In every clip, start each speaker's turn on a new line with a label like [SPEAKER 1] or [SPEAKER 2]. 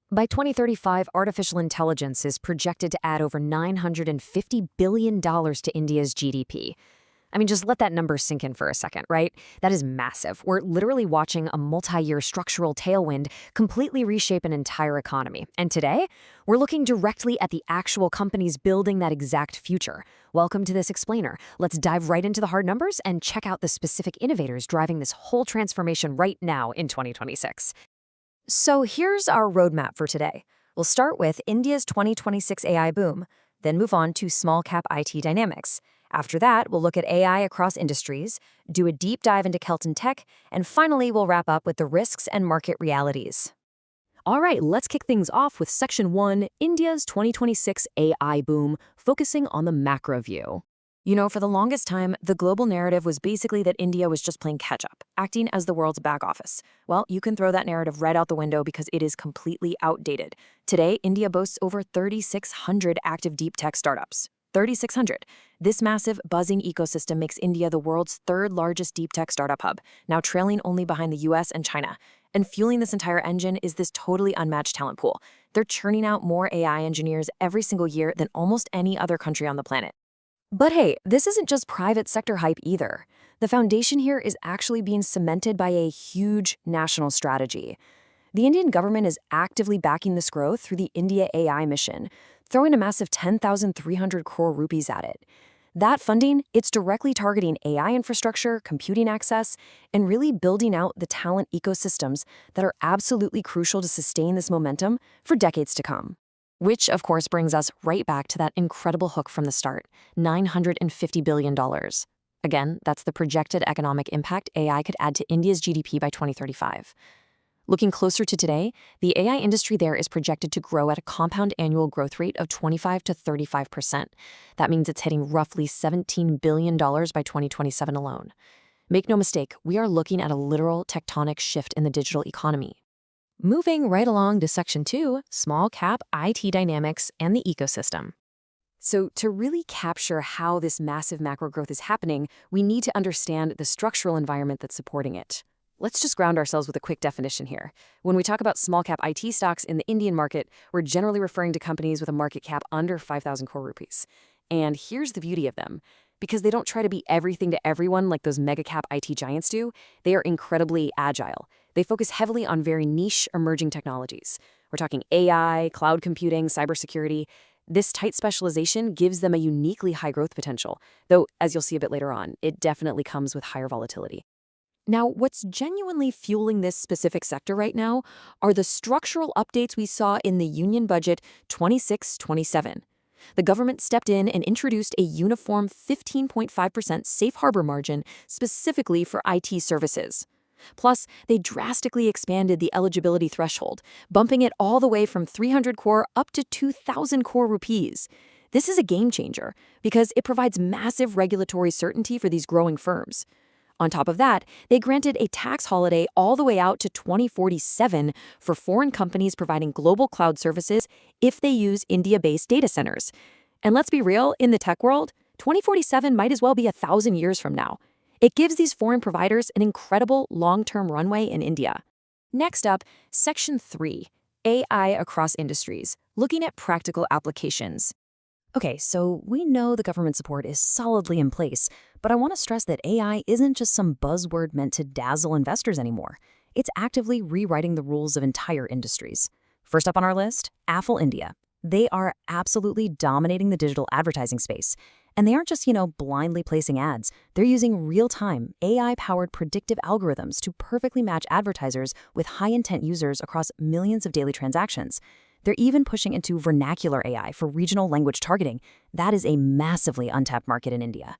[SPEAKER 1] By 2035, artificial intelligence is projected to add over $950 billion to India's GDP. I mean, just let that number sink in for a second, right? That is massive. We're literally watching a multi-year structural tailwind completely reshape an entire economy. And today, we're looking directly at the actual companies building that exact future. Welcome to this explainer. Let's dive right into the hard numbers and check out the specific innovators driving this whole transformation right now in 2026. So here's our roadmap for today. We'll start with India's 2026 AI boom, then move on to small cap IT dynamics. After that, we'll look at AI across industries, do a deep dive into Kelton Tech, and finally, we'll wrap up with the risks and market realities. All right, let's kick things off with Section 1, India's 2026 AI boom, focusing on the macro view. For the longest time, the global narrative was basically that India was just playing catch-up, acting as the world's back office. Well, you can throw that narrative right out the window because it is completely outdated. Today, India boasts over 3,600 active deep tech startups. 3,600. This massive, buzzing ecosystem makes India the world's third largest deep tech startup hub, now trailing only behind the US and China. And fueling this entire engine is this totally unmatched talent pool. They're churning out more AI engineers every single year than almost any other country on the planet. But hey, this isn't just private sector hype either. The foundation here is actually being cemented by a huge national strategy. The Indian government is actively backing this growth through the India AI mission, throwing a massive 10,300 crore rupees at it. That funding, it's directly targeting AI infrastructure, computing access, and really building out the talent ecosystems that are absolutely crucial to sustain this momentum for decades to come. Which, of course, brings us right back to that incredible hook from the start, $950 billion. Again, that's the projected economic impact AI could add to India's GDP by 2035. Looking closer to today, the AI industry there is projected to grow at a compound annual growth rate of 25 to 35%. That means it's hitting roughly $17 billion by 2027 alone. Make no mistake, we are looking at a literal tectonic shift in the digital economy. Moving right along to Section 2, small cap IT dynamics and the ecosystem. So to really capture how this massive macro growth is happening, we need to understand the structural environment that's supporting it. Let's just ground ourselves with a quick definition here. When we talk about small cap IT stocks in the Indian market, we're generally referring to companies with a market cap under 5,000 crore rupees. And here's the beauty of them. Because they don't try to be everything to everyone like those mega cap IT giants do, they are incredibly agile. They focus heavily on very niche emerging technologies. We're talking AI, cloud computing, cybersecurity. This tight specialization gives them a uniquely high growth potential, though, as you'll see a bit later on, it definitely comes with higher volatility. Now, what's genuinely fueling this specific sector right now are the structural updates we saw in the Union Budget 26-27. The government stepped in and introduced a uniform 15.5% safe harbor margin specifically for IT services. Plus, they drastically expanded the eligibility threshold, bumping it all the way from 300 crore up to 2,000 crore rupees. This is a game changer because it provides massive regulatory certainty for these growing firms. On top of that, they granted a tax holiday all the way out to 2047 for foreign companies providing global cloud services if they use India-based data centers. And let's be real, in the tech world, 2047 might as well be 1,000 years from now. It gives these foreign providers an incredible long-term runway in India. Next up, Section 3, AI across industries, looking at practical applications. Okay, so we know the government support is solidly in place, but I want to stress that AI isn't just some buzzword meant to dazzle investors anymore. It's actively rewriting the rules of entire industries. First up on our list, Affle India. They are absolutely dominating the digital advertising space. And they aren't just, blindly placing ads. They're using real-time, AI-powered predictive algorithms to perfectly match advertisers with high-intent users across millions of daily transactions. They're even pushing into vernacular AI for regional language targeting. That is a massively untapped market in India.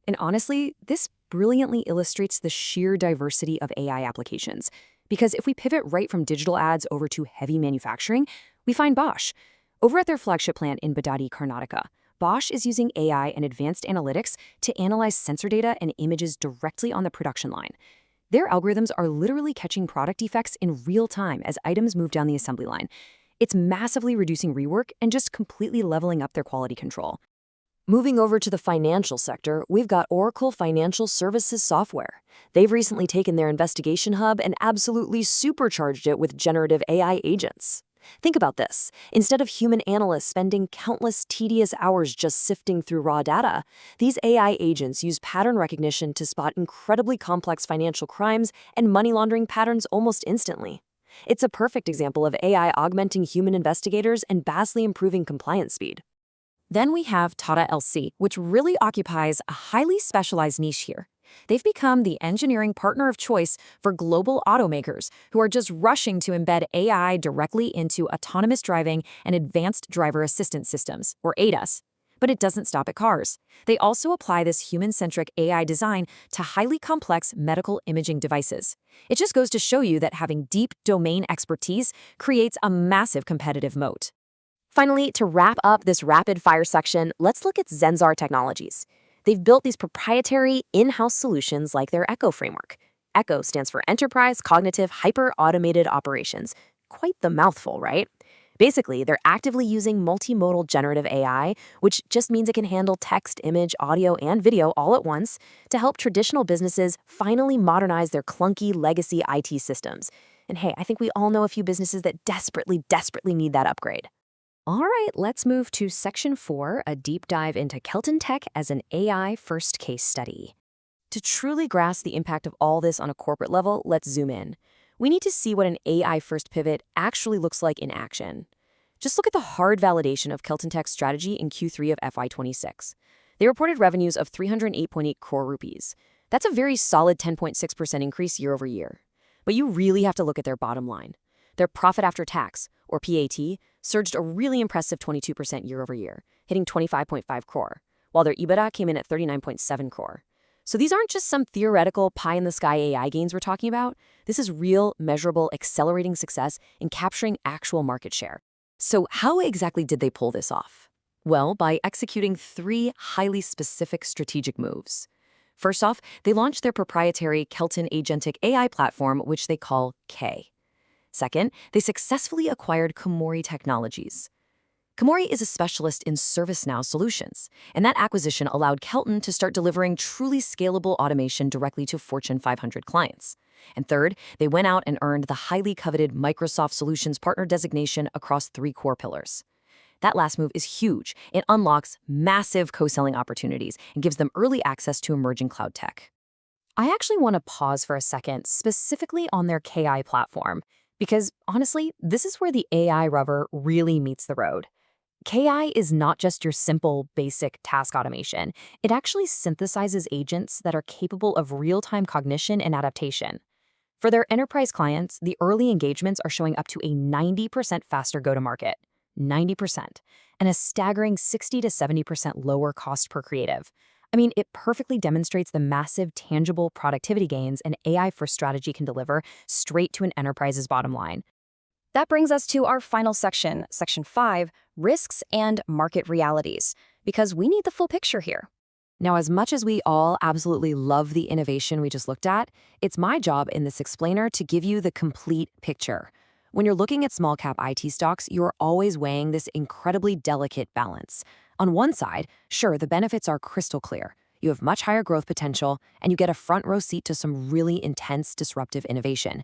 [SPEAKER 1] And honestly, this brilliantly illustrates the sheer diversity of AI applications. Because if we pivot right from digital ads over to heavy manufacturing, we find Bosch. Over at their flagship plant in Badadi, Karnataka, Bosch is using AI and advanced analytics to analyze sensor data and images directly on the production line. Their algorithms are literally catching product defects in real time as items move down the assembly line. It's massively reducing rework and just completely leveling up their quality control. Moving over to the financial sector, we've got Oracle Financial Services Software. They've recently taken their investigation hub and absolutely supercharged it with generative AI agents.
[SPEAKER 2] Think about this. Instead of human analysts spending countless tedious hours just sifting through raw data, these AI agents use pattern recognition to spot incredibly complex financial crimes and money laundering patterns almost instantly. It's a perfect example of AI augmenting human investigators and vastly improving compliance speed. Then we have Tata Elxsi, which really occupies a highly specialized niche here. They've become the engineering partner of choice for global automakers who are just rushing to embed AI directly into autonomous driving and advanced driver assistance systems, or ADAS. But it doesn't stop at cars. They also apply this human-centric AI design to highly complex medical imaging devices. It just goes to show you that having deep domain expertise creates a massive competitive moat. Finally, to wrap up this rapid-fire section, let's look at Zensar Technologies. They've built these proprietary in-house solutions like their ECHO framework. ECHO stands for Enterprise Cognitive Hyper-Automated Operations. Quite the mouthful, right? Basically, they're actively using multimodal generative AI, which just means it can handle text, image, audio, and video all at once to help traditional businesses finally modernize their clunky legacy IT systems. And hey, I think we all know a few businesses that desperately need that upgrade. All right, let's move to Section 4, a deep dive into Kelton Tech as an AI-first case study. To truly grasp the impact of all this on a corporate level, let's zoom in. We need to see what an AI-first pivot actually looks like in action. Just look at the hard validation of Kelton Tech's strategy in Q3 of FY26. They reported revenues of 308.8 crore rupees. That's a very solid 10.6% increase year over year. But you really have to look at their bottom line. Their profit after tax, or PAT, surged a really impressive 22% year over year, hitting 25.5 crore, while their EBITDA came in at 39.7 crore. So these aren't just some theoretical pie-in-the-sky AI gains we're talking about. This is real, measurable, accelerating success in capturing actual market share. So how exactly did they pull this off? Well, by executing 3 highly specific strategic moves. First off, they launched their proprietary Kelton Agentic AI platform, which they call K. Second, they successfully acquired Komori Technologies. Komori is a specialist in ServiceNow solutions, and that acquisition allowed Kelton to start delivering truly scalable automation directly to Fortune 500 clients. And third, they went out and earned the highly coveted Microsoft Solutions Partner designation across 3 core pillars. That last move is huge. It unlocks massive co-selling opportunities and gives them early access to emerging cloud tech. I actually want to pause for a second, specifically on their KI platform, because honestly, this is where the AI rubber really meets the road. KI is not just your simple, basic task automation. It actually synthesizes agents that are capable of real-time cognition and adaptation. For their enterprise clients, the early engagements are showing up to a 90% faster go-to-market, 90%, and a staggering 60 to 70% lower cost per creative. I mean, it perfectly demonstrates the massive, tangible productivity gains an AI-first strategy can deliver straight to an enterprise's bottom line. That brings us to our final section, Section 5, Risks and Market Realities, because we need the full picture here. Now, as much as we all absolutely love the innovation we just looked at, it's my job in this explainer to give you the complete picture. When you're looking at small-cap IT stocks, you're always weighing this incredibly delicate balance. On one side, sure, the benefits are crystal clear. You have much higher growth potential, and you get a front-row seat to some really intense disruptive innovation.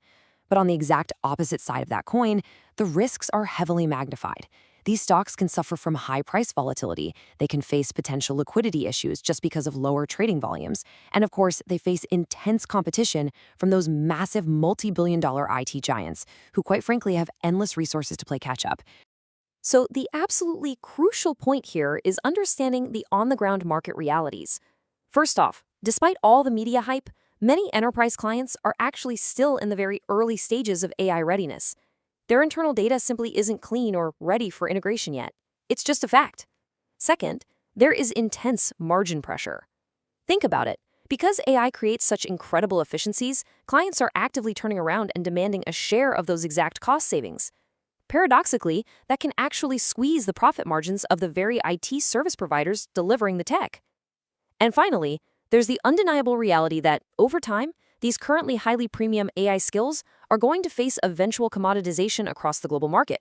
[SPEAKER 2] But on the exact opposite side of that coin, the risks are heavily magnified. These stocks can suffer from high price volatility. They can face potential liquidity issues just because of lower trading volumes. And of course, they face intense competition from those massive multi-billion-dollar IT giants who, quite frankly, have endless resources to play catch-up. So the absolutely crucial point here is understanding the on-the-ground market realities. First off, despite all the media hype, many enterprise clients are actually still in the very early stages of AI readiness. Their internal data simply isn't clean or ready for integration yet. It's just a fact. Second, there is intense margin pressure. Think about it. Because AI creates such incredible efficiencies, clients are actively turning around and demanding a share of those exact cost savings. Paradoxically, that can actually squeeze the profit margins of the very IT service providers delivering the tech. And finally, there's the undeniable reality that, over time, these currently highly premium AI skills are going to face eventual commoditization across the global market.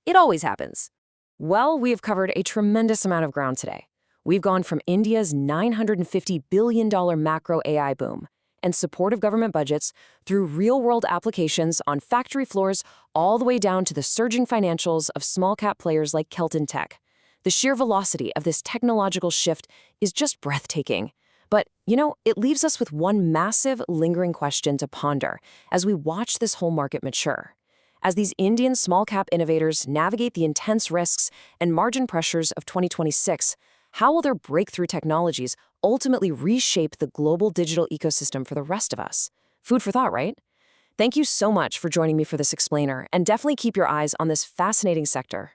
[SPEAKER 2] It always happens. Well, we've covered a tremendous amount of ground today. We've gone from India's $950 billion macro AI boom and supportive government budgets through real-world applications on factory floors all the way down to the surging financials of small-cap players like Kelton Tech. The sheer velocity of this technological shift is just breathtaking. But, it leaves us with one massive, lingering question to ponder as we watch this whole market mature. As these Indian small-cap innovators navigate the intense risks and margin pressures of 2026, how will their breakthrough technologies ultimately reshape the global digital ecosystem for the rest of us? Food for thought, right? Thank you so much for joining me for this explainer, and definitely keep your eyes on this fascinating sector.